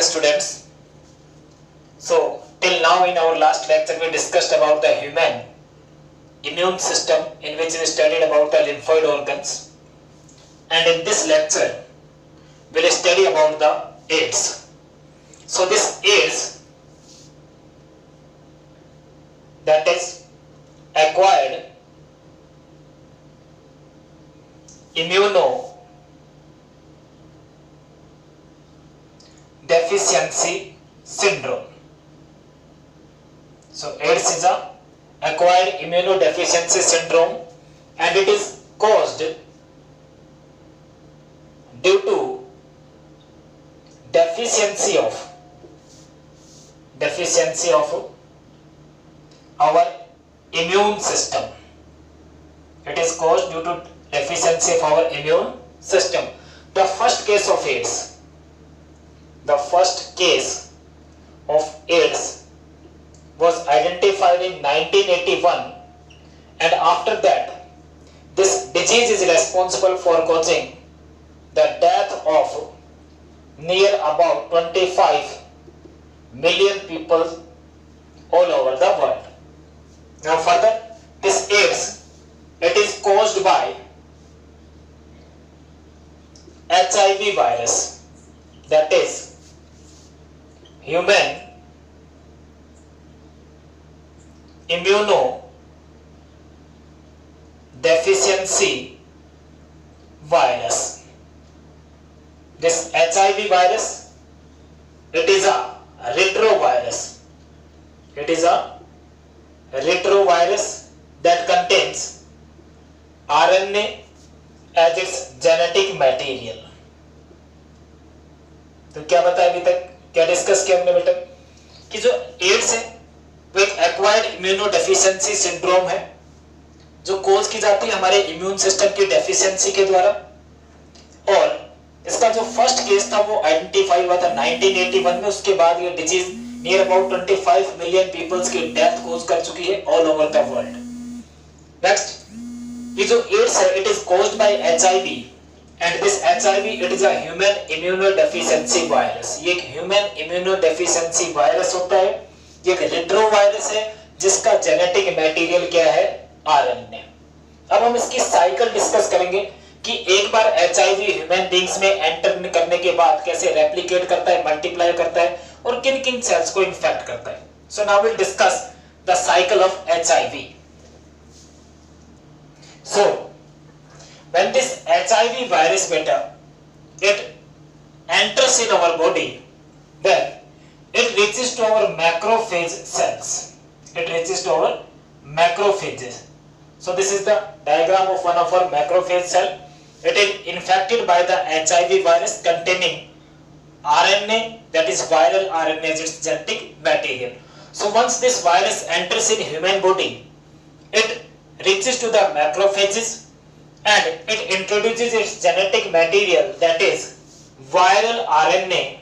students. So till now in our last lecture we discussed about the human immune system, in which we studied about the lymphoid organs, and in this lecture we will study about the AIDS. So this AIDS, that is acquired immunodeficiency syndrome. So AIDS is a acquired immunodeficiency syndrome, and it is caused due to deficiency of our immune system. It is caused due to deficiency of our immune system. The first case of AIDS was identified in 1981, and after that this disease is responsible for causing the death of near about 25 million people all over the world. Now further, this AIDS, it is caused by HIV virus, that is human immunodeficiency virus. This HIV virus, it is a retrovirus. It is a retrovirus that contains RNA as its genetic material. तो क्या बताया अभी तक, क्या discuss किया हमने बेटा, कि जो एड्स है वो एक एक्वायर्ड इम्यूनोडेफिशिएंसी सिंड्रोम है जो कोज की जाती है हमारे इम्यून सिस्टम की डेफिशिएंसी के द्वारा, और इसका जो फर्स्ट केस था वो आइडेंटिफाई हुआ था 1981 में. उसके बाद ये disease near about 25 million peoples की डेथ कोज कर चुकी है all over the world. Next, ये जो एड्स है it is caused by HIV, and this HIV it is a human immunodeficiency virus. ये एक ह्यूमन इम्यूनोडेफिशिएंसी वायरस होता है. ये एक रेट्रोवायरस है जिसका जेनेटिक मटेरियल क्या है, आरएनए. अब हम इसकी साइकिल डिस्कस करेंगे कि एक बार एचआईवी ह्यूमन बीइंग्स में एंटर करने के बाद कैसे रेप्लिकेट करता है, मल्टीप्लाई करता है और किन किन सेल्स को इन्फेक्ट करता है. So now will discuss the cycle of HIV. So, when this HIV virus beta, it enters in our body, then it reaches to our macrophage cells. It reaches to our macrophages. So this is the diagram of one of our macrophage cell. It is infected by the HIV virus containing RNA, that is viral RNA as its genetic material. So once this virus enters in human body, it reaches to the macrophages and it introduces its genetic material, that is viral RNA,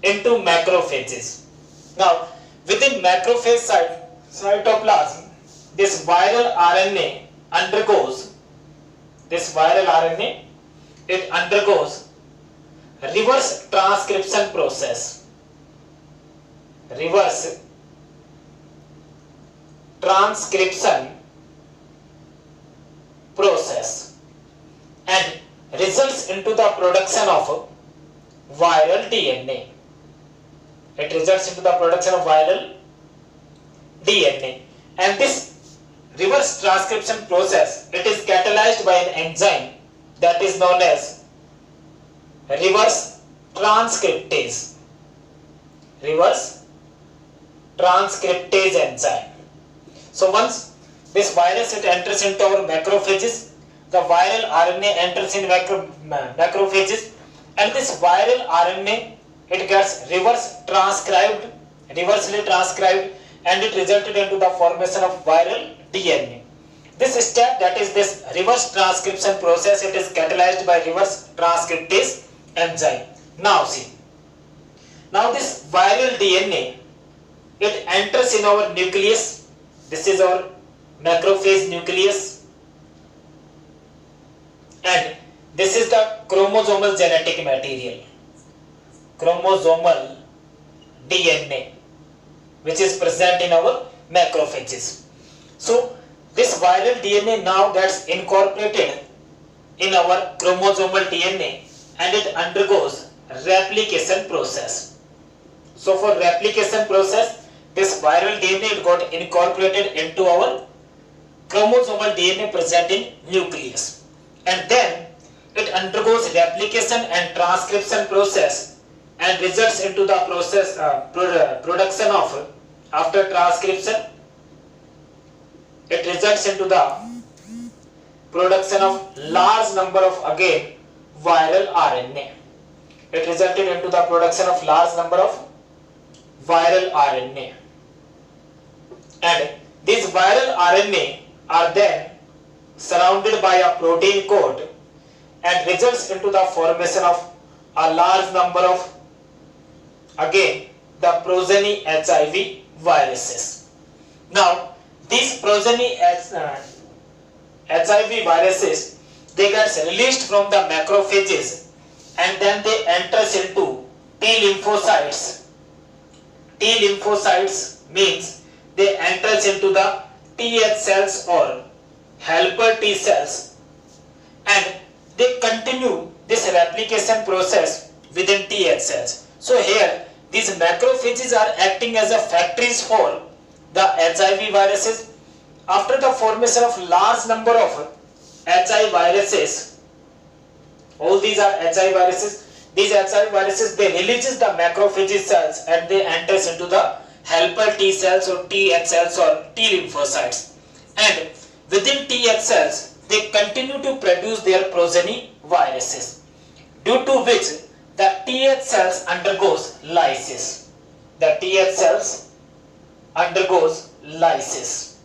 into macrophages. Now within macrophage cytoplasm, this viral RNA undergoes reverse transcription process. Reverse transcription process and results into the production of viral DNA. It results into the production of viral DNA, and this reverse transcription process, it is catalyzed by an enzyme that is known as reverse transcriptase. Reverse transcriptase enzyme. So once this virus it enters into our macrophages, the viral RNA enters in macrophages, and this viral RNA it gets reversely transcribed, and it resulted into the formation of viral DNA. This step, that is this reverse transcription process, it is catalyzed by reverse transcriptase enzyme. Now see, now this viral DNA it enters in our nucleus. This is our macrophage nucleus, and this is the chromosomal genetic material. chromosomal DNA which is present in our macrophages. So this viral DNA now gets incorporated in our chromosomal DNA and it undergoes replication process. So for replication process, this viral DNA it got incorporated into our chromosomal DNA present in nucleus, and then it undergoes replication and transcription process and results into the process production of, after transcription it results into the production of large number of again viral RNA. It resulted into the production of large number of viral RNA, and these viral RNA are then surrounded by a protein coat and results into the formation of a large number of again the progeny HIV viruses. Now these progeny HIV viruses, they get released from the macrophages and then they enters into T lymphocytes. T lymphocytes means they enters into the Th cells or helper T cells, and they continue this replication process within Th cells. So here these macrophages are acting as a factories for the HIV viruses. After the formation of large number of HIV viruses, all these are HIV viruses. These HIV viruses, they releases the macrophage cells and they enters into the helper T cells or Th cells or T lymphocytes, and within Th cells they continue to produce their progeny viruses, due to which the Th cells undergoes lysis. The Th cells undergoes lysis,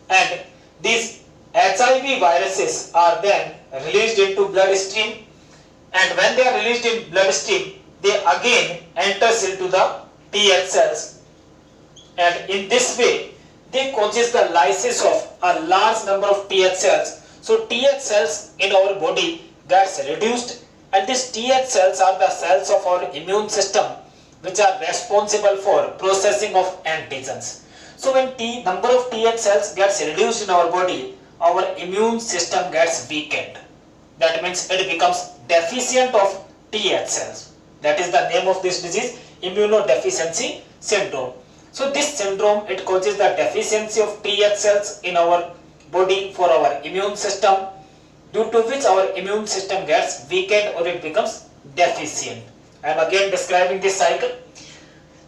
and these HIV viruses are then released into bloodstream, and when they are released in bloodstream they again enters into the Th cells, and in this way they causes the lysis of a large number of Th cells. So Th cells in our body gets reduced, and these Th cells are the cells of our immune system which are responsible for processing of antigens. So when number of Th cells gets reduced in our body, our immune system gets weakened. That means it becomes deficient of Th cells. That is the name of this disease, immunodeficiency syndrome. So this syndrome, it causes the deficiency of Th cells in our body for our immune system, due to which our immune system gets weakened or it becomes deficient. I am again describing this cycle.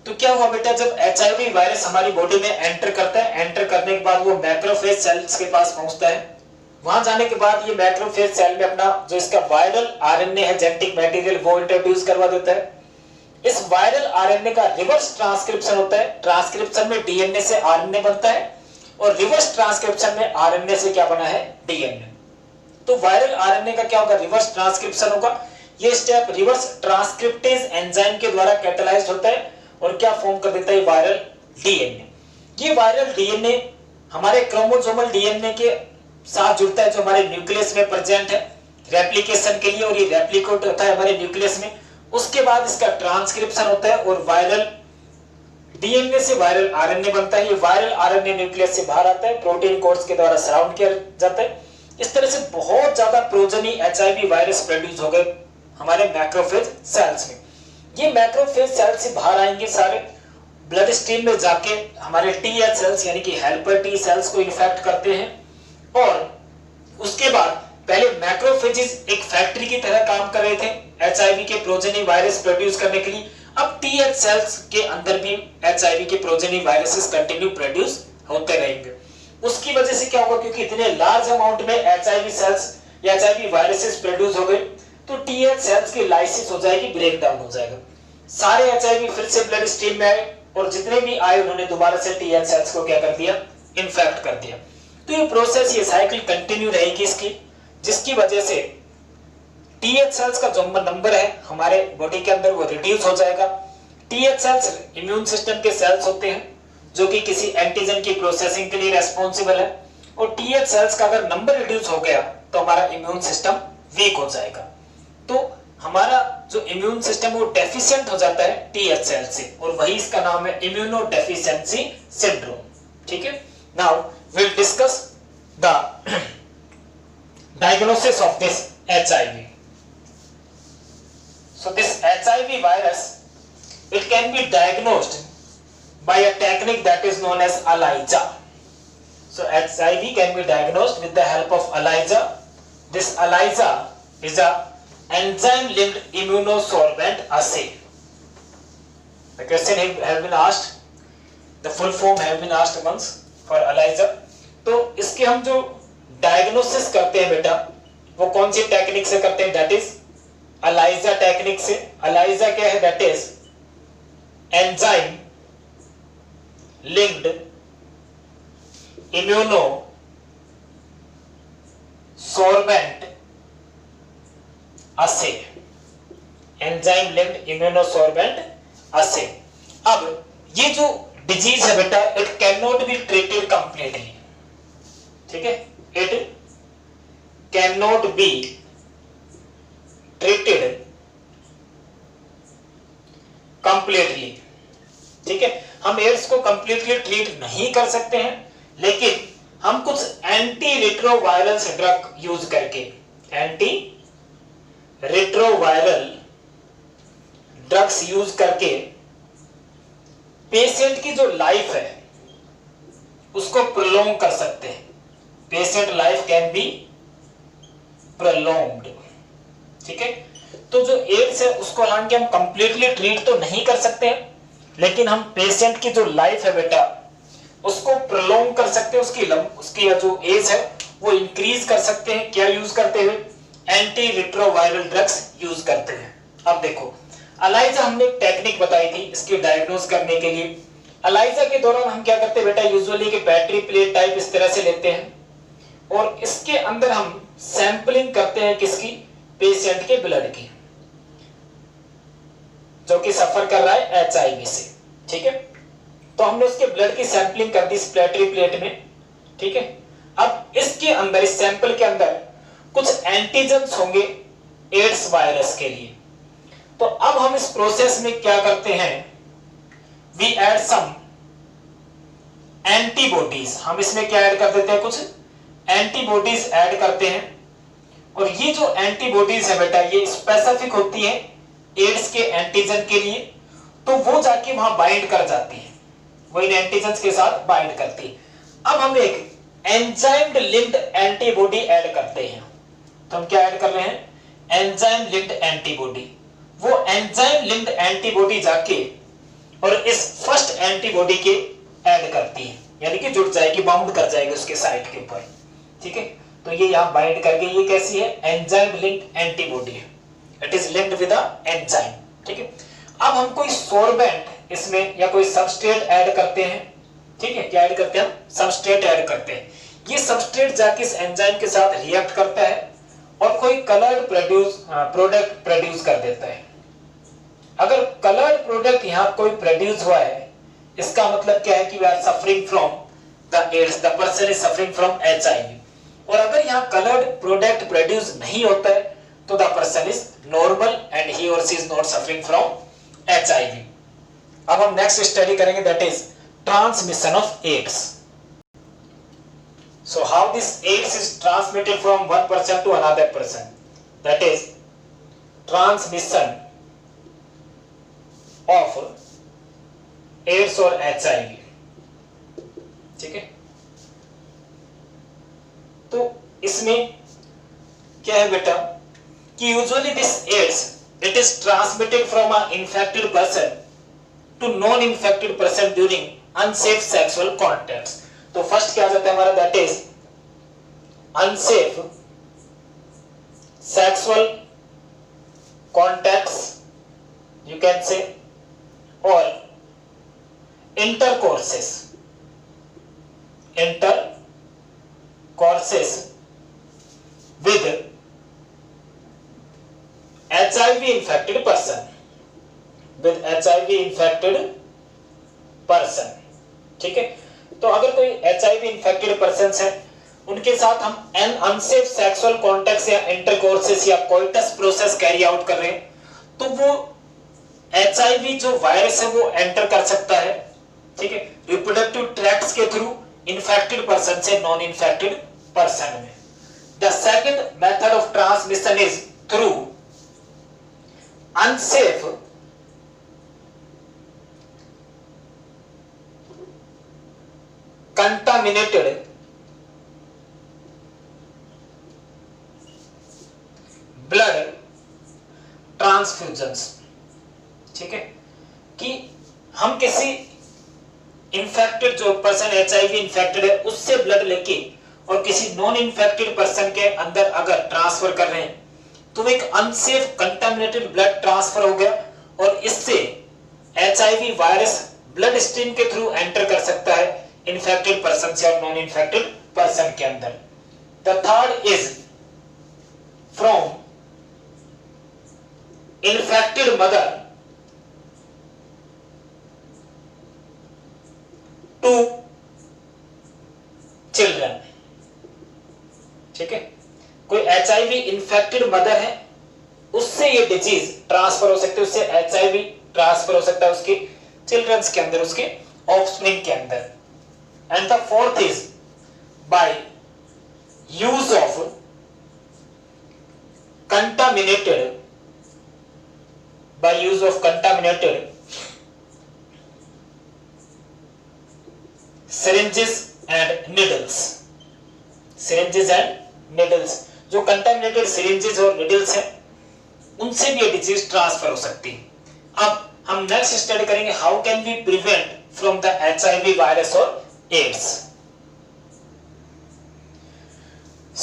तो क्या हुआ बेटा, जब HIV virus हमारी body में enter करता है, enter करने के बाद वो मैक्रोफेज सेल्स के पास पहुंचता है, वहां जाने के बाद ये मैक्रोफेज सेल में अपना जो इसका वायरल आरएनए है, जेनेटिक मटेरियल, वो इंट्रोड्यूस करवा देता है। इस वायरल आरएनए का रिवर्स ट्रांसक्रिप्शन होता है। ट्रांसक्रिप्शन में डीएनए से आरएनए बनता है और रिवर्स ट्रांसक्रिप्शन में आरएनए से क्या बना है, डीएनए। तो वायरल आरएनए का क्या होगा, रिवर्स ट्रांसक्रिप्शन होगा। ये स्टेप रिवर्स ट्रांसक्रिप्टेज एंजाइम के द्वारा कैटेलाइज्ड होता है और क्या फॉर्म कर देता है, वायरल डीएनए। ये वायरल डीएनए हमारे क्रोमोसोमल डीएनए के साथ जुड़ता है जो हमारे न्यूक्लियस में प्रेजेंट है रेप्लिकेशन के लिए, और ये रेप्लिकेट होता है हमारे न्यूक्लियस में। उसके बाद इसका ट्रांसक्रिप्शन होता है और वायरल डीएनए से वायरल आरएनए बनता है। ये वायरल आरएनए न्यूक्लियस से बाहर आता है, प्रोटीन कोड्स के द्वारा सराउंड किया जाता है। इस तरह से बहुत ज्यादा प्रोजेनी एचआईवी वायरस प्रोड्यूस हो गए हमारे मैक्रोफेज सेल्स में। ये मैक्रोफेज सेल्स से बाहर आएंगे सारे, ब्लड स्ट्रीम में जाके हमारे टीएच सेल्स यानी कि हेल्पर टी सेल्स को इन्फेक्ट करते हैं। और उसके बाद पहले मैक्रोफेजेस एक फैक्ट्री की तरह काम कर रहे थे एचआईवी के प्रोजेनी वायरस प्रोड्यूस करने के लिए। अब टीएच सेल्स के अंदर भी एचआईवी के प्रोजेनी वायरसेस कंटिन्यू प्रोड्यूस होते रहेंगे। उसकी वजह से क्या होगा, क्योंकि इतने लार्ज अमाउंट में एचआईवी सेल्स या एचआईवी वायरसेस प्रोड्यूस हो गए, तो टीएच सेल्स की लाइसिस हो जाएगी, ब्रेक डाउन हो जाएगा। सारे एचआईवी फिर से ब्लड स्ट्रीम में आए और जितने भी आए उन्होंने दोबारा से टीएच सेल्स को क्या कर दिया, इन्फेक्ट कर दिया। तो ये प्रोसेस, ये साइकिल कंटिन्यू रहेगी इसकी, जिसकी वजह से टीएच सेल्स का जो नंबर है हमारे बॉडी के अंदर वो रिड्यूस हो जाएगा। टीएच सेल्स इम्यून सिस्टम के सेल्स होते हैं जो कि किसी एंटीजन की प्रोसेसिंग के लिए रेस्पॉन्सिबल है, और टीएच सेल्स का अगर नंबर रिड्यूस हो गया तो हमारा इम्यून सिस्टम वीक हो जाएगा। तो हमारा जो इम्यून सिस्टम वो डेफिशिएंट हो जाता है TH सेल से, और वही इसका नाम है इम्यूनो डेफिशिएंसी सिंड्रोम। ठीक है, now we'll discuss the diagnosis of this HIV. So this HIV virus, it can be diagnosed by a technique that is known as ELISA. So HIV can be diagnosed with the help of ELISA. This ELISA is a enzyme-linked immunosorbent assay. The question have been asked, the full form have been asked once for ELISA. तो इसके हम जो diagnosis करते हैं बेटा, वो कौन सी technique से करते हैं? दैट इज ELISA टेक्निक से। ELISA क्या है? That is enzyme linked immunosorbent assay, enzyme linked immunosorbent assay। अब ये जो डिजीज है बेटा, it can not be treated completely. ठीक है, it can not be treated completely. ठीक है, हम एड्स को कंप्लीटली ट्रीट नहीं कर सकते हैं, लेकिन हम कुछ एंटी रिट्रोवायरल ड्रग यूज करके, एंटी रिट्रोवायरल ड्रग्स यूज करके पेशेंट की जो लाइफ है उसको प्रोलॉन्ग कर सकते हैं। Patient life can be prolonged. ठीक है, तो जो एड्स है उसको हालांकि हम कंप्लीटली ट्रीट तो नहीं कर सकते हैं, लेकिन हम पेशेंट की जो लाइफ है बेटा उसको प्रोलॉन्ग कर सकते हैं, उसकी जो एज है वो इंक्रीज कर सकते हैं। क्या यूज करते हुए? एंटी रिट्रोवायरल ड्रग्स यूज करते हैं। अब देखो, ELISA हमने एक टेक्निक बताई थी इसकी डायग्नोज करने के लिए। ELISA के दौरान हम क्या करते हैं बेटा, यूजुअली के बैटरी प्लेट टाइप इस तरह से लेते हैं, और इसके अंदर हम सैंपलिंग करते हैं किसकी? पेशेंट के ब्लड की, जो कि सफर कर रहा है HIV से। ठीक है, तो हमने उसके ब्लड की सैंपलिंग कर दी इस बैटरी प्लेट में। ठीक है, अब इसके अंदर, इस सैंपल के अंदर कुछ एंटीजन्स होंगे एड्स वायरस के लिए। तो अब हम इस प्रोसेस में क्या करते हैं? We add some antibodies. हम इसमें क्या ऐड कर देते हैं? कुछ एंटीबॉडीज ऐड करते हैं, और ये जो एंटीबॉडीज है बेटा ये स्पेसिफिक होती है एड्स के एंटीजन के लिए, तो वो जाके वहां बाइंड कर जाती है, वो इन एंटीजन्स के साथ बाइंड करती है। अब हम एक एंजाइम लिंक्ड एंटीबॉडी ऐड करते हैं। तो हम क्या ऐड कर रहे हैं? Enzyme linked antibody. वो एंजाइम लिंक्ड एंटीबॉडी जाके और इस फर्स्ट एंटीबॉडी के ऐड करती है, यानी कि जुड़ जाएगी, बाउंड कर जाएगी उसके साइट के ऊपर। ठीक है, तो ये यहां बाइंड करके, ये कैसी है? एंजाइम लिंक्ड एंटीबॉडी है, it is linked with the enzyme. ठीक है, अब हम कोई सोर्बेंट इसमें या कोई सबस्ट्रेट ऐड करते हैं। ठीक है, क्या ऐड करते हैं? हम सबस्ट्रेट ऐड करते हैं। ये सबस्ट्रेट जाके इस एंजाइम के साथ रिएक्ट करता है और कोई कलर्ड प्रोडक्ट प्रोड्यूस कर देता है। अगर कलर्ड प्रोडक्ट यहाँ कोई प्रोड्यूस हुआ है, इसका मतलब क्या है कि we are suffering from the AIDS, the person is suffering from HIV। और अगर यहाँ कलर्ड प्रोडक्ट प्रोड्यूस नहीं होता है तो the person is normal and he और she is not suffering from HIV। अब हम नेक्स्ट स्टडी करेंगे, that is transmission of AIDS. So how this AIDS is transmitted from one person to another person, that is transmission of AIDS or HIV। ठीक है, तो इसमें क्या है बेटा कि usually this AIDS it is transmitted from an infected person to non-infected person during unsafe sexual contacts। तो first क्या आ जाता है हमारा? That is unsafe sexual contacts, you can say, और इंटरकोर्सेस with HIV infected person, with HIV infected person। ठीक है, तो अगर कोई HIV इन्फेक्टेड पर्सन्स हैं, उनके साथ हम एन अनसेफ सेक्सुअल कॉन्टैक्ट्स या इंटरकोर्सेस या कोइटस प्रोसेस कैरी आउट कर रहे हैं, तो वो HIV जो वायरस है वो एंटर कर सकता है, ठीक है, रिप्रोडक्टिव ट्रैक्ट्स के थ्रू इन्फेक्टेड पर्सन से नॉन इन्फेक्टेड पर्सन में। The second method of transmission is through unsafe contaminated blood transfusions, ठीक है, कि हम किसी इन्फेक्टेड जो पर्सन HIV इन्फेक्टेड है उससे ब्लड लेके और किसी नॉन इन्फेक्टेड पर्सन के अंदर अगर ट्रांसफर कर रहे हैं तो एक अनसेफ कंटामिनेटेड ब्लड ट्रांसफर हो गया और इससे HIV वायरस ब्लड स्ट्रीम के थ्रू एंटर कर सकता है इन्फेक्टेड पर्सन से और नॉन इन्फेक्टेड पर्सन के अंदर। The third is from infected mother to children, ठीक है, कोई HIV इन्फेक्टेड मदर है उससे ये डिजीज ट्रांसफर हो सकती है, उससे HIV ट्रांसफर हो सकता है उसके चिल्ड्रंस के अंदर, उसके ऑफस्प्रिंग के अंदर। And the fourth is by use of contaminated syringes and needles, syringes and needles, जो कंटामिनेटेड syringes और needles हैं उनसे भी ये डिजीज ट्रांसफर हो सकती है। अब हम नेक्स्ट स्टडी करेंगे how can we prevent from the HIV virus और AIDS.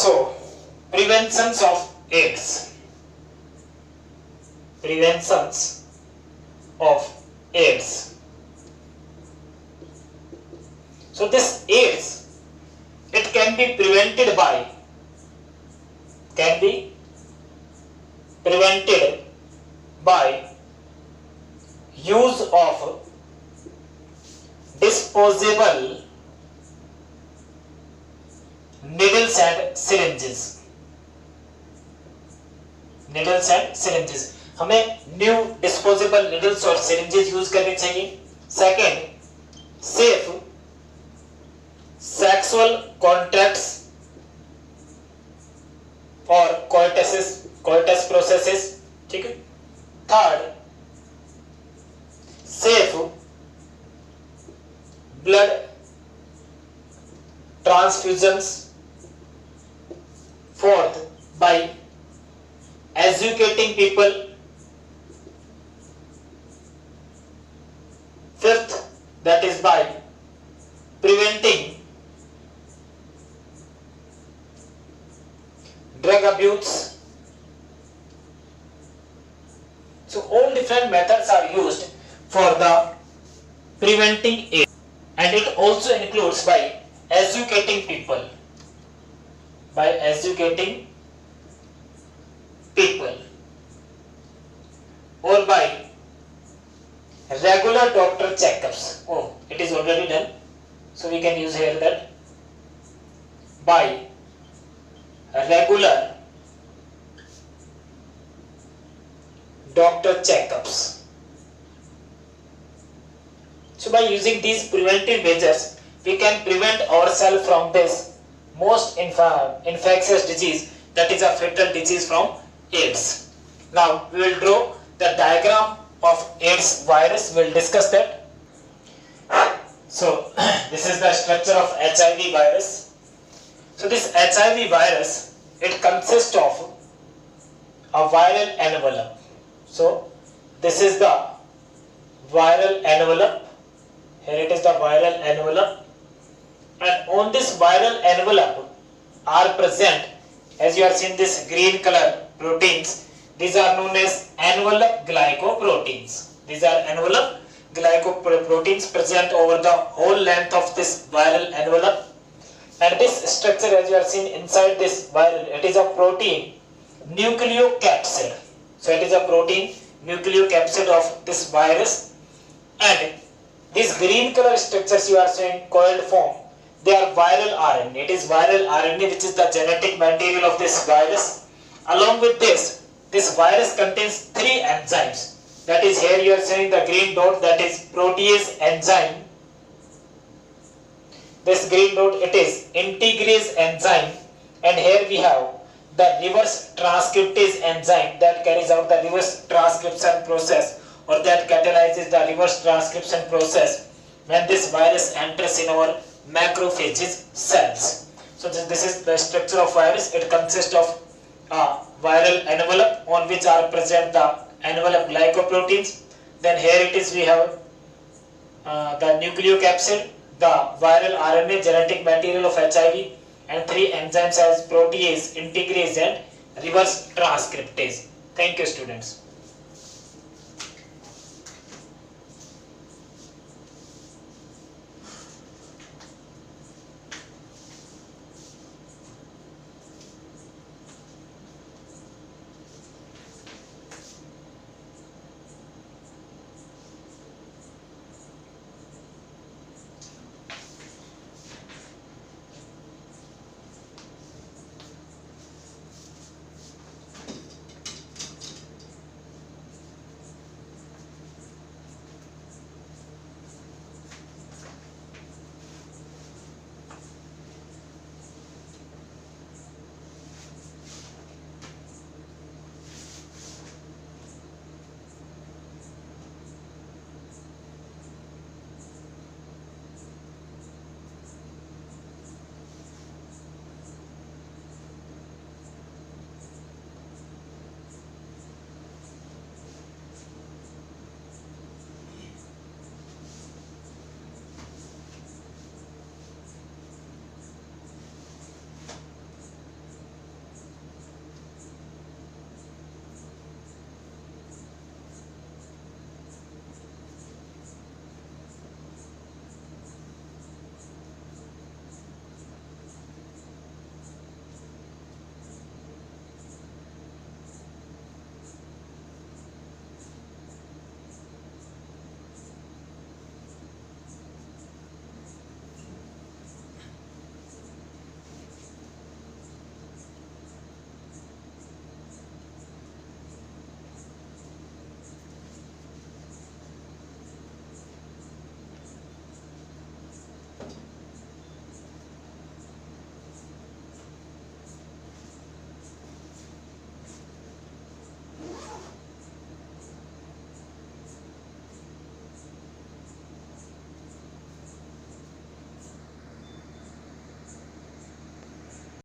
So preventions of AIDS, preventions of AIDS. So this AIDS, it can be prevented by use of disposable needles and syringes. Needles and syringes, हमें new disposable needles और syringes use करने चाहिए। Second, safe sexual contacts और coitus processes, ठीक है। Third, safe blood transfusions. Fourth, by educating people। Fifth, that is by preventing drug abuse. So all different methods are used for the preventing AIDS, and it also includes by educating people, or by regular doctor checkups. Oh, it is already done, so we can use here that by regular doctor checkups. So by using these preventive measures, we can prevent ourselves from this most infectious disease, that is a fatal disease from AIDS. Now we will draw the diagram of AIDS virus. We will discuss that. So this is the structure of HIV virus. So this HIV virus, it consists of a viral envelope. So this is the viral envelope. Here it is the viral envelope, and on this viral envelope are present, as you are seeing this green color proteins. These are known as envelope glycoproteins. These are envelope glycoproteins present over the whole length of this viral envelope. And this structure, as you are seeing inside this viral, it is a protein nucleocapsid. So it is a protein nucleocapsid of this virus, and these green color structures you are seeing coiled form, they are viral RNA. It is viral RNA which is the genetic material of this virus. Along with this, This virus contains 3 enzymes. That is, here you are seeing the green dot, that is protease enzyme. This green dot, it is integrase enzyme, and here we have the reverse transcriptase enzyme that carries out the reverse transcription process, or that catalyzes the reverse transcription process when this virus enters in our macrophages cells. So this is the structure of virus. It consists of a viral envelope on which are present the envelope glycoproteins. Then here it is, we have the nucleocapsid, the viral RNA genetic material of HIV, and 3 enzymes as protease, integrase and reverse transcriptase. Thank you, students.